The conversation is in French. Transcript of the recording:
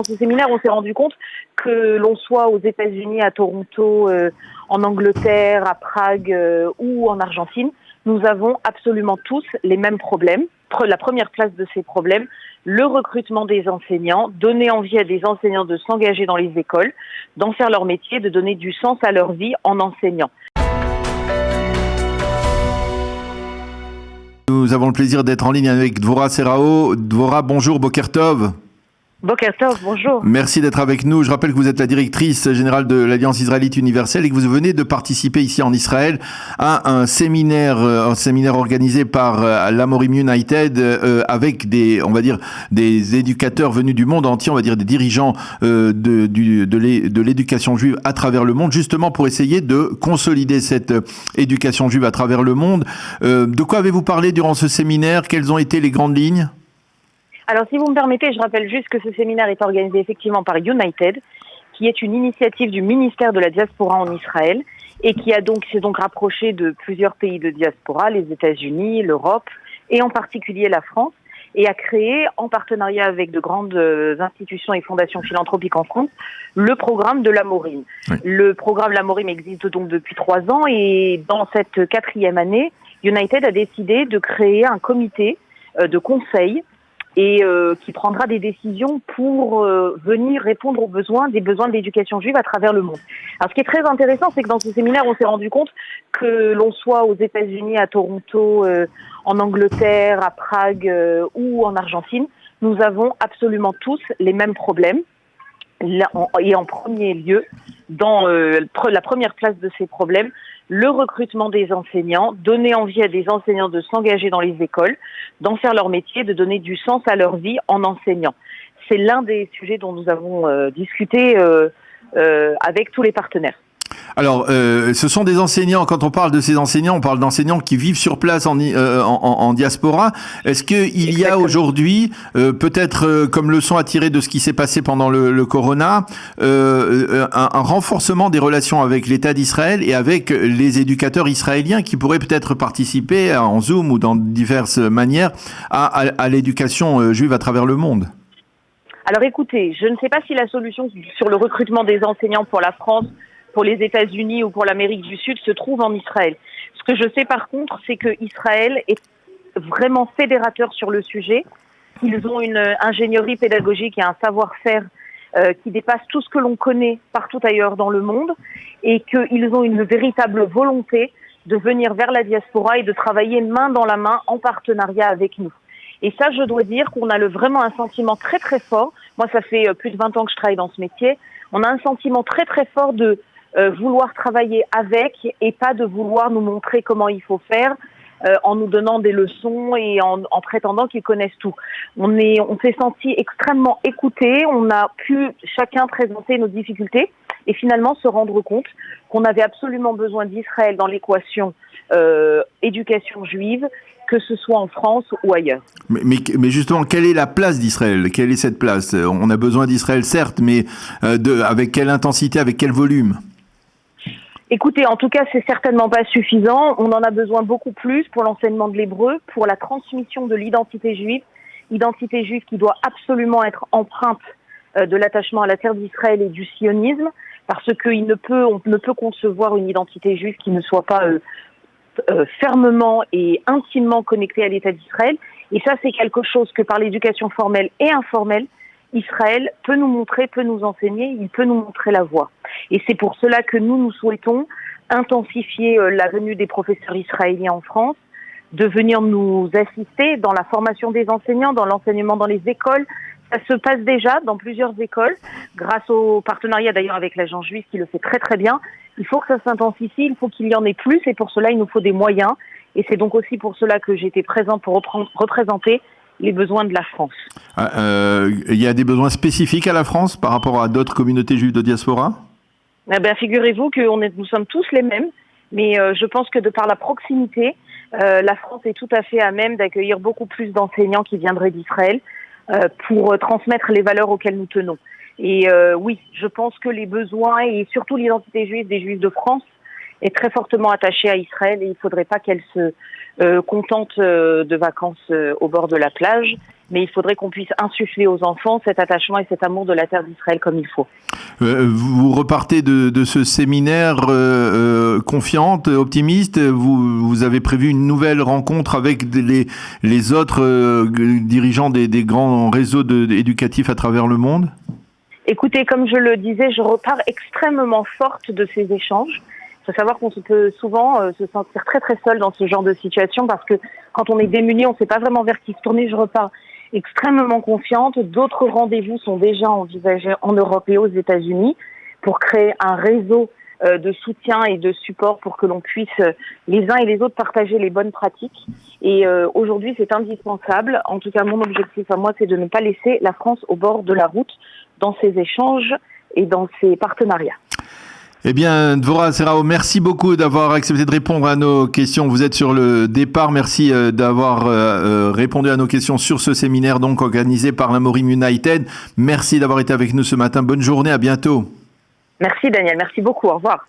ce séminaire, on s'est rendu compte que l'on soit aux États-Unis, à Toronto, en Angleterre, à Prague ou en Argentine, nous avons absolument tous les mêmes problèmes. La première place de ces problèmes, le recrutement des enseignants, donner envie à des enseignants de s'engager dans les écoles, d'en faire leur métier, de donner du sens à leur vie en enseignant. Nous avons le plaisir d'être en ligne avec Dvorah Serrao. Dvorah, bonjour, Boker Tov. Boker Tov, bonjour. Merci d'être avec nous. Je rappelle que vous êtes la directrice générale de l'Alliance israélite universelle et que vous venez de participer ici en Israël à un séminaire organisé par l'Amorim United avec des éducateurs venus du monde entier, on va dire des dirigeants de l'éducation juive à travers le monde, justement pour essayer de consolider cette éducation juive à travers le monde. De quoi avez-vous parlé durant ce séminaire? Quelles ont été les grandes lignes? Alors, si vous me permettez, je rappelle juste que ce séminaire est organisé effectivement par United, qui est une initiative du ministère de la Diaspora en Israël et qui s'est donc rapproché de plusieurs pays de diaspora, les États-Unis, l'Europe et en particulier la France, et a créé, en partenariat avec de grandes institutions et fondations philanthropiques en France, le programme de l'Amorim. Oui. Le programme l'Amorim existe donc depuis 3 ans et dans cette 4e année, United a décidé de créer un comité de conseil et qui prendra des décisions pour venir répondre des besoins de l'éducation juive à travers le monde. Alors, ce qui est très intéressant, c'est que dans ce séminaire, on s'est rendu compte que l'on soit aux États-Unis, à Toronto, en Angleterre, à Prague ou en Argentine, nous avons absolument tous les mêmes problèmes. Et en premier lieu, dans la première place de ces problèmes, le recrutement des enseignants, donner envie à des enseignants de s'engager dans les écoles, d'en faire leur métier, de donner du sens à leur vie en enseignant. C'est l'un des sujets dont nous avons discuté avec tous les partenaires. Alors, ce sont des enseignants, quand on parle de ces enseignants, on parle d'enseignants qui vivent sur place en diaspora. Est-ce qu'il y a aujourd'hui, peut-être comme leçon à tirer de ce qui s'est passé pendant le Corona, un renforcement des relations avec l'État d'Israël et avec les éducateurs israéliens qui pourraient peut-être participer en Zoom ou dans diverses manières à l'éducation juive à travers le monde? Alors écoutez, je ne sais pas si la solution sur le recrutement des enseignants pour la France, pour les États-Unis ou pour l'Amérique du Sud se trouve en Israël. Ce que je sais par contre, c'est que Israël est vraiment fédérateur sur le sujet, qu'ils ont une ingénierie pédagogique et un savoir-faire qui dépasse tout ce que l'on connaît partout ailleurs dans le monde et qu'ils ont une véritable volonté de venir vers la diaspora et de travailler main dans la main en partenariat avec nous. Et ça, je dois dire qu'on a vraiment un sentiment très très fort. Moi, ça fait plus de 20 ans que je travaille dans ce métier. On a un sentiment très très fort de vouloir travailler avec et pas de vouloir nous montrer comment il faut faire en nous donnant des leçons et en prétendant qu'ils connaissent tout. On s'est senti extrêmement écoutés, on a pu chacun présenter nos difficultés et finalement se rendre compte qu'on avait absolument besoin d'Israël dans l'équation éducation juive, que ce soit en France ou ailleurs. Mais justement, quelle est la place d'Israël? Quelle est cette place? On a besoin d'Israël, certes, mais avec quelle intensité, avec quel volume? Écoutez, en tout cas, c'est certainement pas suffisant. On en a besoin beaucoup plus pour l'enseignement de l'hébreu, pour la transmission de l'identité juive qui doit absolument être empreinte de l'attachement à la terre d'Israël et du sionisme, parce qu'on ne peut concevoir une identité juive qui ne soit pas fermement et intimement connectée à l'État d'Israël. Et ça, c'est quelque chose que par l'éducation formelle et informelle, Israël peut nous montrer, peut nous enseigner, il peut nous montrer la voie. Et c'est pour cela que nous souhaitons intensifier la venue des professeurs israéliens en France, de venir nous assister dans la formation des enseignants, dans l'enseignement dans les écoles. Ça se passe déjà dans plusieurs écoles, grâce au partenariat d'ailleurs avec l'agence juive qui le fait très très bien. Il faut que ça s'intensifie, il faut qu'il y en ait plus et pour cela il nous faut des moyens. Et c'est donc aussi pour cela que j'étais présent pour représenter les besoins de la France. Il y a des besoins spécifiques à la France par rapport à d'autres communautés juives de diaspora? Figurez-vous que nous sommes tous les mêmes, mais je pense que de par la proximité, la France est tout à fait à même d'accueillir beaucoup plus d'enseignants qui viendraient d'Israël pour transmettre les valeurs auxquelles nous tenons. Et oui, je pense que les besoins et surtout l'identité juive des Juifs de France est très fortement attachée à Israël et il ne faudrait pas qu'elle se contente de vacances au bord de la plage, mais il faudrait qu'on puisse insuffler aux enfants cet attachement et cet amour de la terre d'Israël comme il faut. Vous repartez de ce séminaire confiante, optimiste. Vous avez prévu une nouvelle rencontre avec les autres dirigeants des grands réseaux éducatifs à travers le monde? Écoutez, comme je le disais, je repars extrêmement forte de ces échanges. Il faut savoir qu'on peut souvent se sentir très très seul dans ce genre de situation parce que quand on est démuni, on ne sait pas vraiment vers qui se tourner. Je repars extrêmement confiante. D'autres rendez-vous sont déjà envisagés en Europe et aux États-Unis pour créer un réseau de soutien et de support pour que l'on puisse les uns et les autres partager les bonnes pratiques. Et aujourd'hui, c'est indispensable. En tout cas, mon objectif à moi, c'est de ne pas laisser la France au bord de la route dans ces échanges et dans ces partenariats. Eh bien, Dvorah Serrao, merci beaucoup d'avoir accepté de répondre à nos questions. Vous êtes sur le départ. Merci d'avoir répondu à nos questions sur ce séminaire donc organisé par l'Amorim United. Merci d'avoir été avec nous ce matin. Bonne journée, à bientôt. Merci Daniel, merci beaucoup, au revoir.